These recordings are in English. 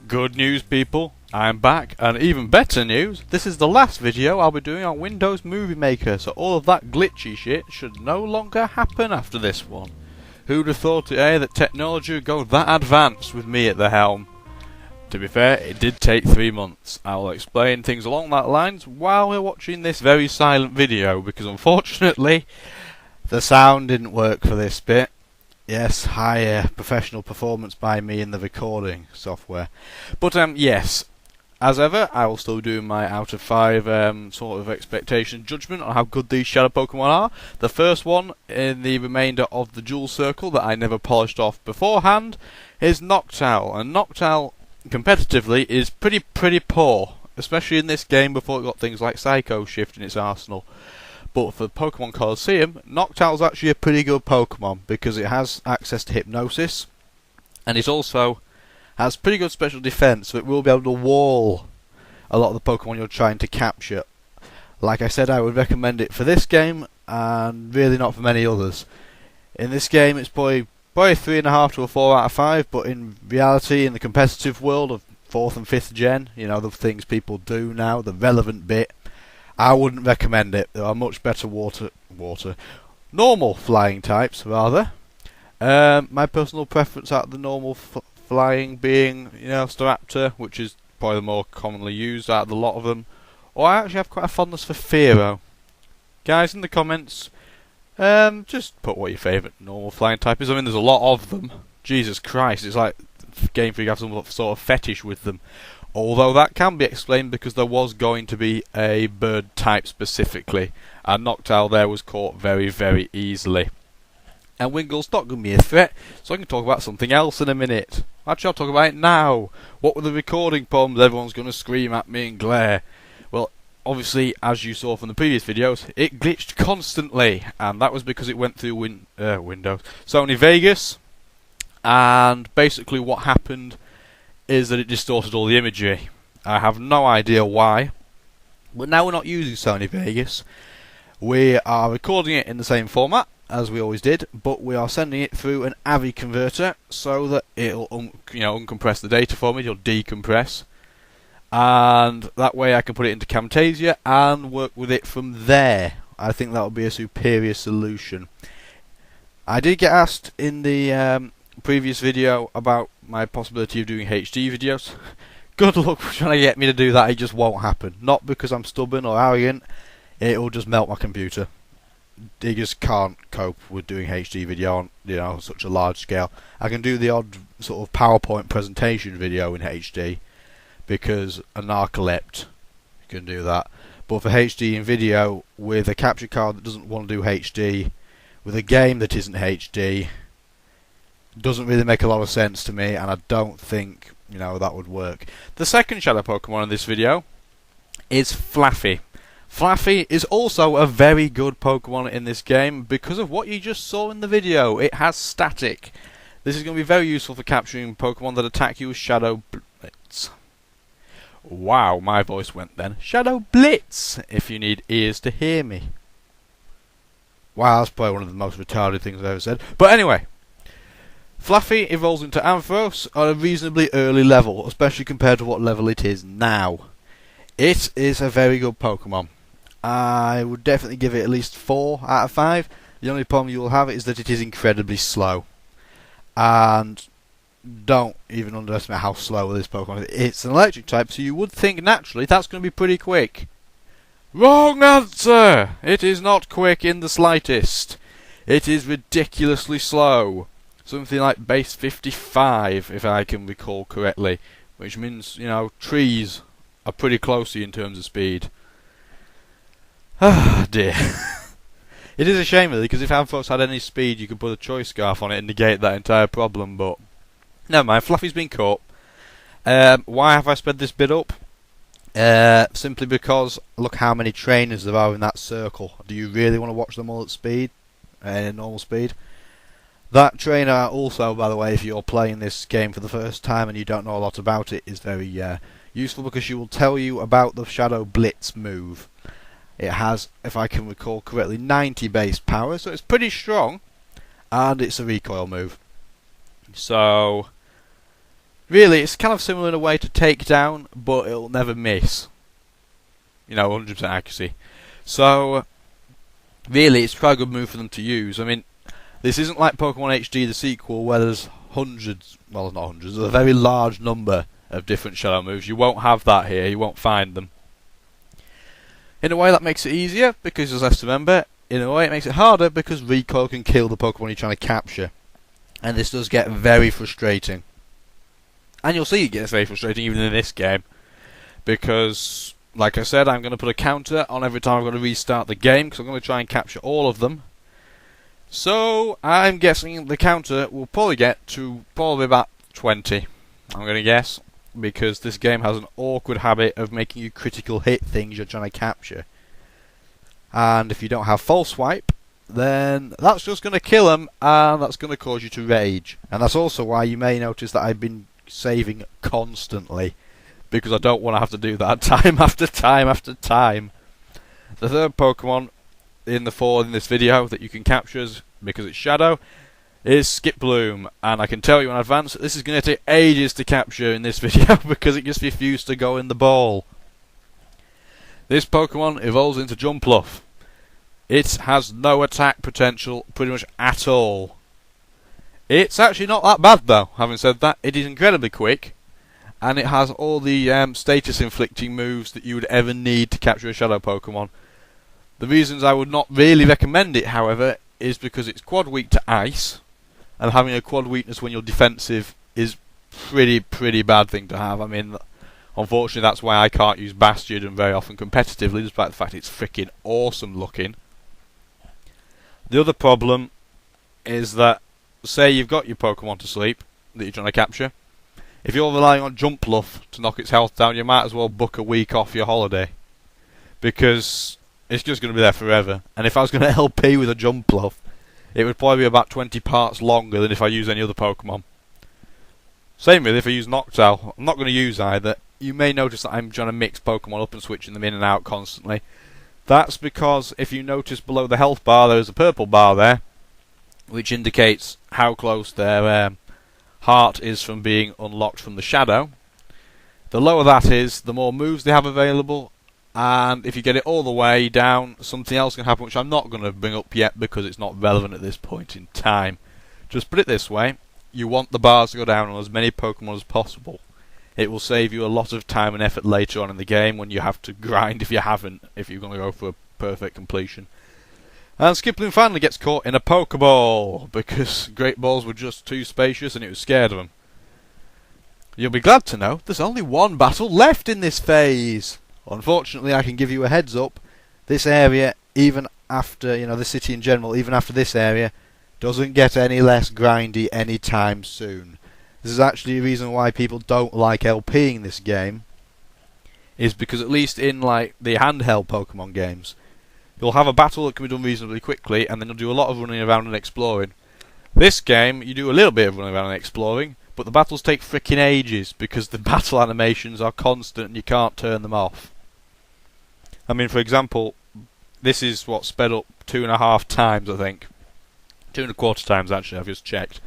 Good news, people, I'm back, and even better news, this is the last video I'll be doing on Windows Movie Maker, so all of that glitchy shit should no longer happen after this one. Who'd have thought that technology would go that advanced with me at the helm? To be fair, it did take 3 months. I'll explain things along that lines while we're watching this very silent video, because unfortunately, the sound didn't work for this bit. Yes, high professional performance by me in the recording software. But yes, as ever, I will still do my out of 5 sort of expectation judgment on how good these shadow Pokemon are. The first one in the remainder of the Jewel Circle that I never polished off beforehand is Noctowl, and Noctowl competitively is pretty poor, especially in this game before it got things like Psycho Shift in its arsenal. But for Pokemon Colosseum, Noctowl's actually a pretty good Pokemon because it has access to Hypnosis, and it also has pretty good special defense, so it will be able to wall a lot of the Pokemon you're trying to capture. Like I said, I would recommend it for this game, and really not for many others. In this game, it's probably 3.5 to a 4 out of 5, but in reality, in the competitive world of 4th and 5th gen, you know, the things people do now, the relevant bit, I wouldn't recommend it. There are much better normal flying types, rather. My personal preference out of the normal flying being, you know, Staraptor, which is probably the more commonly used out of the lot of them. Or I actually have quite a fondness for Fearow. Guys, in the comments, just put what your favourite normal flying type is. I mean, there's a lot of them. Jesus Christ, it's like Game Freak have some sort of fetish with them. Although that can be explained because there was going to be a bird type specifically, and Noctowl there was caught very easily. And Wingle's not going to be a threat, so I can talk about something else in a minute. Actually, I'll talk about it now. What were the recording problems? Everyone's going to scream at me and glare. Well, obviously, as you saw from the previous videos, it glitched constantly, and that was because it went through Windows, Sony Vegas, and basically what happened is that it distorted all the imagery. I have no idea why, but now we're not using Sony Vegas. We are recording it in the same format as we always did, but we are sending it through an AVI converter so that it'll uncompress the data for me. It'll decompress, and that way I can put it into Camtasia and work with it from there. I think that would be a superior solution. I did get asked in the previous video about my possibility of doing HD videos. Good luck trying to get me to do that. It just won't happen. Not because I'm stubborn or arrogant. It'll just melt my computer. It just can't cope with doing HD video on, you know, such a large scale. I can do the odd sort of PowerPoint presentation video in HD because a narcoleptic can do that. But for HD in video with a capture card that doesn't want to do HD, with a game that isn't HD, doesn't really make a lot of sense to me, and I don't think, you know, that would work. The second shadow Pokemon in this video is Flaffy. Flaffy is also a very good Pokemon in this game because of what you just saw in the video. It has static. This is going to be very useful for capturing Pokemon that attack you with Shadow Blitz. Wow, my voice went then. Shadow Blitz, if you need ears to hear me. Wow, that's probably one of the most retarded things I've ever said. But anyway, Flaffy evolves into Anthros at a reasonably early level, especially compared to what level it is now. It is a very good Pokemon. I would definitely give it at least 4 out of 5. The only problem you will have is that it is incredibly slow. And don't even underestimate how slow this Pokemon is. It's an electric type, so you would think naturally that's going to be pretty quick. Wrong answer! It is not quick in the slightest. It is ridiculously slow. Something like base 55, if I can recall correctly, which means, you know, trees are pretty close to you in terms of speed. Ah, dear. It is a shame, really, because if Anthros had any speed, you could put a choice scarf on it and negate that entire problem, but never mind, Fluffy's been caught. Why have I sped this bit up? Simply because, look how many trainers there are in that circle. Do you really want to watch them all at speed? Normal speed? That trainer also, by the way, if you're playing this game for the first time and you don't know a lot about it, is very useful because she will tell you about the Shadow Blitz move. It has, if I can recall correctly, 90 base power, so it's pretty strong, and it's a recoil move. So, really, it's kind of similar in a way to Takedown, but it'll never miss. You know, 100% accuracy. So, really, it's quite a good move for them to use. I mean, this isn't like Pokemon HD, the sequel, where there's hundreds, well, not hundreds, there's a very large number of different shadow moves. You won't have that here, you won't find them. In a way, that makes it easier, because there's less to remember. In a way, it makes it harder, because recoil can kill the Pokemon you're trying to capture. And this does get very frustrating. And you'll see it gets very frustrating even in this game. Because, like I said, I'm going to put a counter on every time I'm going to restart the game, because I'm going to try and capture all of them. So, I'm guessing the counter will probably get to probably about 20. I'm going to guess. Because this game has an awkward habit of making you critical hit things you're trying to capture. And if you don't have False Swipe, then that's just going to kill them, and that's going to cause you to rage. And that's also why you may notice that I've been saving constantly, because I don't want to have to do that time after time after time. The third Pokemon in this video that you can capture, because it's Shadow, is Skiploom, and I can tell you in advance that this is going to take ages to capture in this video because it just refused to go in the ball. This Pokemon evolves into Jumpluff. It has no attack potential pretty much at all. It's actually not that bad though. Having said that, it is incredibly quick, and it has all the status inflicting moves that you would ever need to capture a Shadow Pokemon. The reasons I would not really recommend it, however, is because it's quad weak to Ice, and having a quad weakness when you're defensive is pretty bad thing to have. I mean, unfortunately that's why I can't use Bastion very often competitively, despite the fact it's freaking awesome looking. The other problem is that, say you've got your Pokemon to sleep that you're trying to capture, if you're relying on Jumpluff to knock its health down, you might as well book a week off your holiday, because it's just going to be there forever. And if I was going to LP with a Jumpluff, it would probably be about 20 parts longer than if I use any other Pokemon. Same with if I use Noctowl. I'm not going to use either. You may notice that I'm trying to mix Pokemon up and switching them in and out constantly. That's because if you notice below the health bar there's a purple bar there, which indicates how close their heart is from being unlocked from the Shadow. The lower that is, the more moves they have available, and if you get it all the way down, something else can happen which I'm not going to bring up yet because it's not relevant at this point in time. Just put it this way, you want the bars to go down on as many Pokemon as possible. It will save you a lot of time and effort later on in the game when you have to grind if you're going to go for a perfect completion. And Skiploom finally gets caught in a Pokeball because Great Balls were just too spacious and it was scared of him. You'll be glad to know there's only one battle left in this phase. Unfortunately, I can give you a heads up. This area, even after, the city in general, even after this area, doesn't get any less grindy anytime soon. This is actually a reason why people don't like LPing this game, is because at least in like the handheld Pokemon games, you'll have a battle that can be done reasonably quickly, and then you'll do a lot of running around and exploring. This game, you do a little bit of running around and exploring, but the battles take frickin' ages because the battle animations are constant and you can't turn them off. I mean, for example, this is what sped up 2.5 times, I think. 2.25 times actually, I've just checked.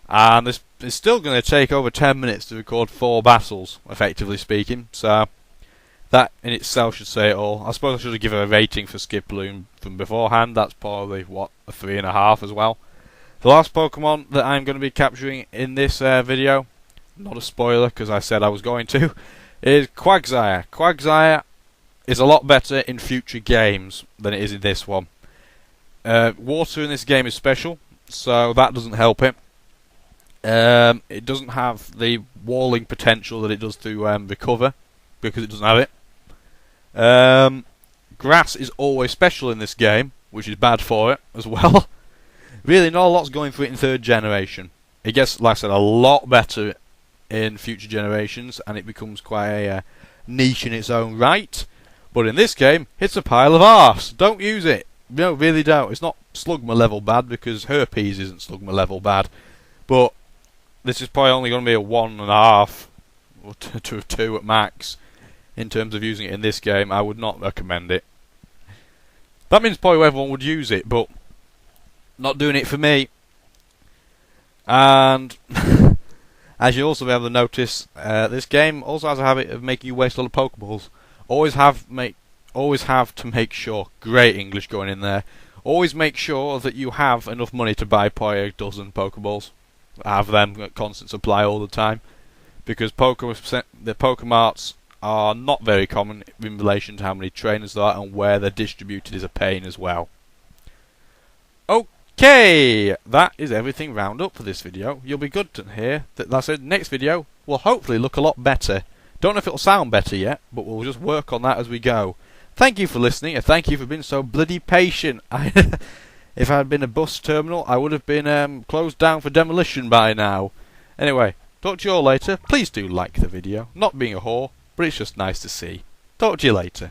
And this is still going to take over 10 minutes to record 4 battles, effectively speaking. So that in itself should say it all. I suppose I should have given a rating for Skiploom from beforehand. That's probably, a 3.5 as well. The last Pokemon that I'm going to be capturing in this video, not a spoiler because I said I was going to, is Quagsire. Quagsire is a lot better in future games than it is in this one. Water in this game is special, so that doesn't help it. It doesn't have the walling potential that it does through Recover, because it doesn't have it. Grass is always special in this game, which is bad for it as well. Really, not a lot's going for it in 3rd generation. It gets, like I said, a lot better in future generations, and it becomes quite a niche in its own right. But in this game, it's a pile of arse. Don't use it. No, really don't. It's not Slugma level bad, because Herpes isn't Slugma level bad. But this is probably only going to be a 1.5 or to a 2 at max in terms of using it in this game. I would not recommend it. That means probably everyone would use it, but not doing it for me. And As you also be able to notice, this game also has a habit of making you waste a lot of Pokeballs. Always have to make sure. Great English going in there. Always make sure that you have enough money to buy probably a dozen Pokeballs. Have them at constant supply all the time, because the Pokemarts are not very common in relation to how many trainers there are, and where they're distributed is a pain as well. Okay, that is everything round up for this video. You'll be good to hear that. Like I said, next video will hopefully look a lot better. Don't know if it'll sound better yet, but we'll just work on that as we go. Thank you for listening, and thank you for being so bloody patient. If I had been a bus terminal, I would have been closed down for demolition by now. Anyway, talk to you all later. Please do like the video. Not being a whore, but it's just nice to see. Talk to you later.